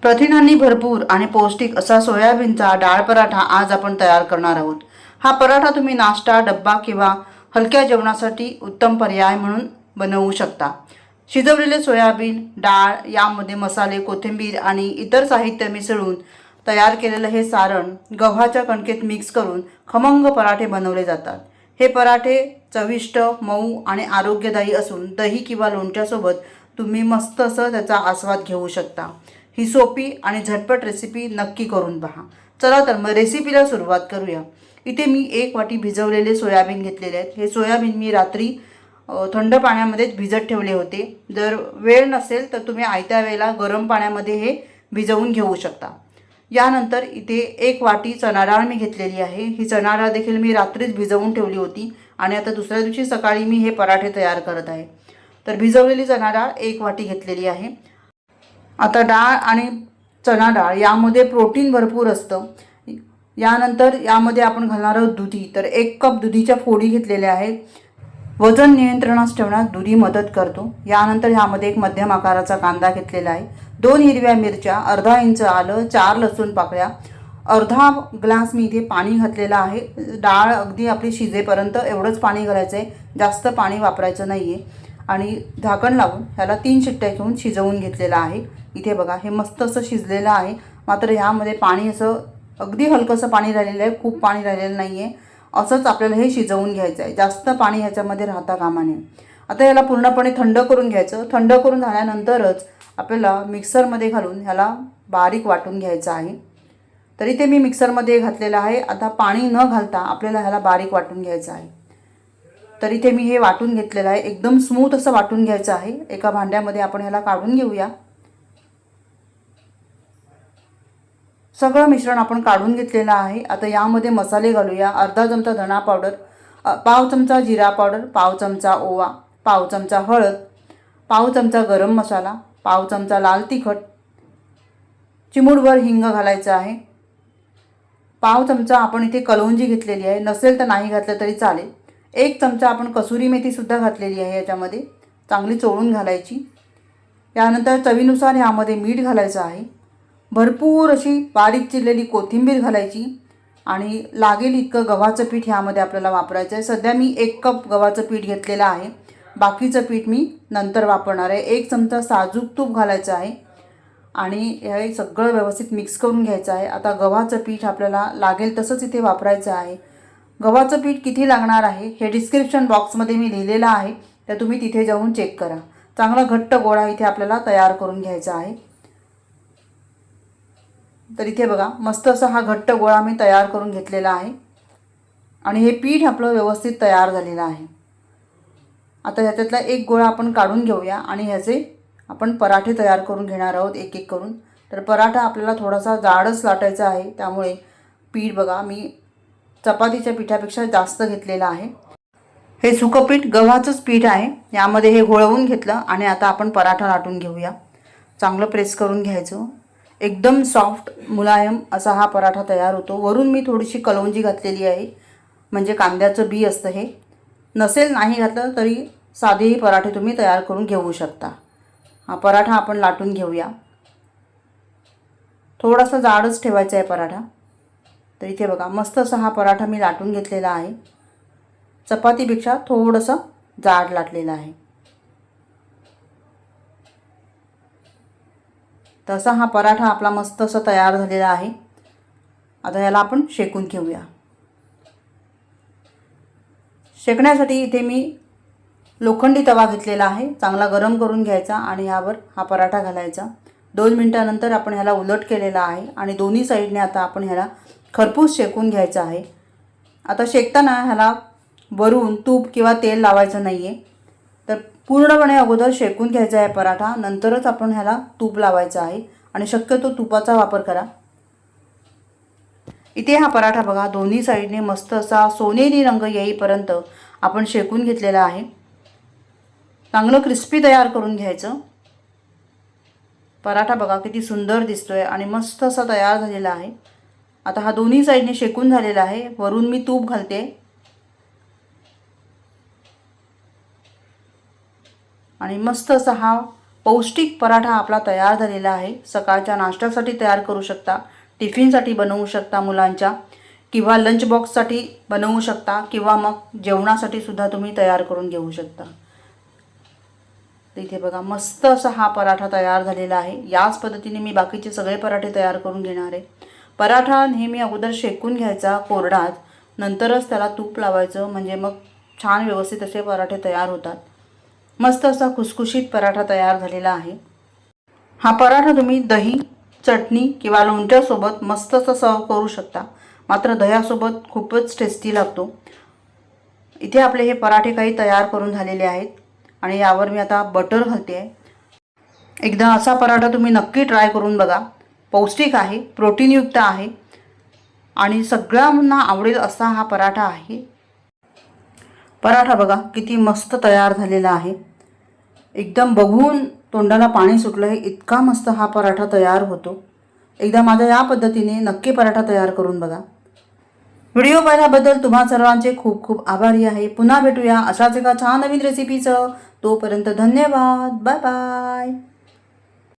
प्रथिनांनी भरपूर आणि पौष्टिक असा सोयाबीनचा डाळ पराठा आज आपण तयार करणार आहोत। हा पराठा तुम्ही नाश्ता, डब्बा किंवा हलक्या जेवणासाठी उत्तम पर्याय म्हणून बनवू शकता। शिजवलेले सोयाबीन, डाळ यामध्ये मसाले, कोथिंबीर आणि इतर साहित्य मिसळून तयार केलेले हे सारण गव्हाच्या कणकेत मिक्स करून खमंग पराठे बनवले जातात। हे पराठे चविष्ट, मऊ आणि आरोग्यदायी असून दही किंवा लोणच्यासोबत तुम्ही मस्त असं त्याचा आस्वाद घेऊ शकता। ही सोपी आणि झटपट रेसिपी नक्की करून पहा। चला तर मग रेसिपीला सुरुवात करूया। इथे मी 1 वाटी भिजवलेले सोयाबीन घेतलेले आहेत। हे सोयाबीन मी रात्री थंड पाण्यामध्ये भिजत ठेवले होते। जर वेळ नसेल तर तुम्ही आयत्या वेळेला गरम पाण्यामध्ये हे भिजवून घेऊ शकता। यानंतर इथे 1 वाटी चणा डाळ मी घेतलेली आहे। ही चणा डाळ देखील मी रात्रीच भिजवून ठेवली होती आणि आता दुसऱ्या दिवशी सकाळी मी हे पराठे तयार करत आहे। तर भिजवलेली चणा डाळ 1 वाटी घेतलेली आहे। आता डाळ आणि चणा डाळ यामध्ये प्रोटीन भरपूर असतं। यानंतर यामध्ये आपण घालणार आहोत दुधी। तर 1 कप दुधीच्या फोडी घेतलेल्या आहेत। वजन नियंत्रणास ठेवण्यास दुधी मदत करतो। यानंतर ह्यामध्ये 1 मध्यम आकाराचा कांदा घेतलेला आहे, 2 हिरव्या मिरच्या, अर्धा इंच आलं, 4 लसूण पाकळ्या, अर्धा ग्लास मी इथे पाणी घातलेलं आहे। डाळ अगदी आपली शिजेपर्यंत एवढंच पाणी घालायचं आहे, जास्त पाणी वापरायचं नाही आहे। आणि झाकण लावून ह्याला 3 शिट्ट्या घेऊन शिजवून घेतलेलं आहे। इथे बघा हे मस्त असं शिजलेलं आहे। मात्र ह्यामध्ये पाणी असं अगदी हलकंसं पाणी राहिलेलं आहे, खूप पाणी राहिलेलं नाही आहे। असंच आपल्याला हे शिजवून घ्यायचं आहे, जास्त पाणी ह्याच्यामध्ये राहता कामा नये। आता ह्याला पूर्णपणे थंड करून घ्यायचं। थंड करून झाल्यानंतरच आपल्याला मिक्सरमध्ये घालून ह्याला बारीक वाटून घ्यायचं आहे। तर इथे मी मिक्सरमध्ये घातलेलं आहे। आता पाणी न घालता आपल्याला ह्याला बारीक वाटून घ्यायचं आहे। तर इथे मी हे वाटून घेतलेलं आहे, एकदम स्मूथ असं वाटून घ्यायचं आहे। एका भांड्यामध्ये आपण ह्याला काढून घेऊया। सगळं मिश्रण आपण काढून घेतलेलं आहे। आता यामध्ये मसाले घालूया। अर्धा चमचा धना पावडर, पाव चमचा जिरा पावडर, पाव चमचा ओवा, पाव चमचा हळद, पाव चमचा गरम मसाला, पाव चमचा लाल तिखट, चिमूटभर हिंग घालायचं आहे। पाव चमचा आपण इथे कलौंजी घेतलेली आहे, नसेल तर नाही घातलं तरी चालेल। 1 चमचा आपण कसुरी मेथी सुद्धा घातलेली आहे याच्यामध्ये, चांगली चोळून घालायची। यानंतर चवीनुसार ह्यामध्ये मीठ घालायचं आहे। भरपूर अशी बारीक चिरलेली कोथिंबीर घालायची आणि लागेल इतकं गव्हाचं पीठ ह्यामध्ये आपल्याला वापरायचं आहे। सध्या मी 1 कप गव्हाचं पीठ घेतलेलं आहे, बाकीचं पीठ मी नंतर वापरणार आहे। 1 चमचा साजूक तूप घालायचं आहे आणि हे सगळं व्यवस्थित मिक्स करून घ्यायचं आहे। आता गव्हाचं पीठ आपल्याला लागेल तसंच इथे वापरायचं आहे। गव्हाचं पीठ किती लागणार आहे हे डिस्क्रिप्शन बॉक्समध्ये मी लिहिलेलं आहे, तर तुम्ही तिथे जाऊन चेक करा। चांगला घट्ट गोळा इथे आपल्याला तयार करून घ्यायचा आहे। तर इथे बघा मस्त असा हा घट्ट गोळा मी तयार करून घेतलेला आहे आणि हे पीठ आपलं व्यवस्थित तयार झालेलं आहे। आता ह्याच्यातला 1 गोळा आपण काढून घेऊया आणि ह्याचे आपण पराठे तयार करून घेणार आहोत एक एक करून। तर पराठा आपल्याला थोडासा जाडच लाटायचा आहे, त्यामुळे पीठ बघा मी चपातीच्या पिठापेक्षा जास्त घेतलेलं आहे। हे सुकं पीठ गव्हाचंच पीठ आहे, यामध्ये हे घोळवून घेतलं आणि आता आपण पराठा लाटून घेऊया। चांगलं प्रेस करून घ्यायचं, एकदम सॉफ्ट मुलायम असा हा पराठा तयार होतो। वरून मी थोडीशी कलौंजी घातलेली आहे, म्हणजे कांद्याचं बी असतं हे। नसेल नाही घातलं तरी साधेही पराठे तुम्ही तयार करून घेऊ शकता। हा पराठा आपण लाटून घेऊया। थोडासा जाडच ठेवायचा आहे पराठा। तर इथे बघा मस्त असा हा पराठा मी लाटून घेतलेला आहे, चपातीपेक्षा थोडंसं जाड लाटलेलं आहे। तसा हा पराठा आपला मस्त असा तयार झालेला आहे। आता याला आपण शेकून घेऊया। शेकण्यासाठी इथे मी लोखंडी तवा घेतलेला आहे, चांगला गरम करून घ्यायचा आणि यावर हा पराठा घालायचा। 2 मिनिटानंतर आपण ह्याला उलट केलेला आहे आणि दोन्ही साईडने आता आपण ह्याला खरपूस शेकून घ्यायचं आहे। आता शेकताना ह्याला वरून तूप किंवा तेल लावायचं नाही आहे, तर पूर्णपणे अगोदर शेकून घ्यायचा आहे पराठा, नंतरच आपण ह्याला तूप लावायचं आहे आणि शक्यतो तुपाचा वापर करा। इथे हा पराठा बघा दोन्ही साईडने मस्त असा सोनेरी रंग येईपर्यंत आपण शेकून घेतलेला आहे। चांगलं क्रिस्पी तयार करून घ्यायचं। पराठा बघा किती सुंदर दिसतोय आणि मस्त असा तयार झालेला आहे। आता हा दोन्ही साईडने शेकून झालेला आहे, वरून मी तूप घालते आणि मस्त असा हा पौष्टिक पराठा आपला तयार झालेला आहे. सकाळच्या नाश्त्यासाठी तयार करू शकता, टिफिनसाठी बनवू शकता मुलांच्या, किंवा लंच बॉक्ससाठी बनवू शकता, किंवा मग जेवणासाठी सुद्धा तुम्ही तयार करून घेऊ शकता. इथे बघा मस्त असा हा पराठा तयार झालेला आहे. याच पद्धतीने मी बाकीचे सगळे पराठे तयार करून घेणार आहे. पराठा नेहमी अगोदर शेकून घ्यायचा कोरडाच, नंतरच त्याला तूप लावायचं, म्हणजे मग छान व्यवस्थित असे पराठे तयार होतात. मस्त असा खुसखुशीत पराठा तयार झालेला आहे. हा पराठा तुम्ही दही, चटणी किंवा लोणच्यासोबत मस्त असं सर्व करू शकता. मात्र दह्यासोबत खूपच टेस्टी लागतो. इथे आपले हे पराठे काही तयार करून झालेले आहेत आणि यावर मी आता बटर घालते आहे. एकदा असा पराठा तुम्ही नक्की ट्राय करून बघा. पौष्टिक आहे, प्रोटीनयुक्त आहे आणि सगळ्यांना आवडेल असा हा पराठा आहे. पराठा बघा किती मस्त तयार झालेला आहे. एकदम बघून तोंडाला पाणी सुटलं आहे, इतका मस्त हा पराठा तयार होतो. एकदा माझ्या या पद्धतीने नक्की पराठा तयार करून बघा. व्हिडिओ पाहिल्याबद्दल तुम्हा सर्वांचे खूप खूप आभारी आहे. पुन्हा भेटूया अशाच एका छान नवीन रेसिपीसह. तोपर्यंत धन्यवाद. Bye bye.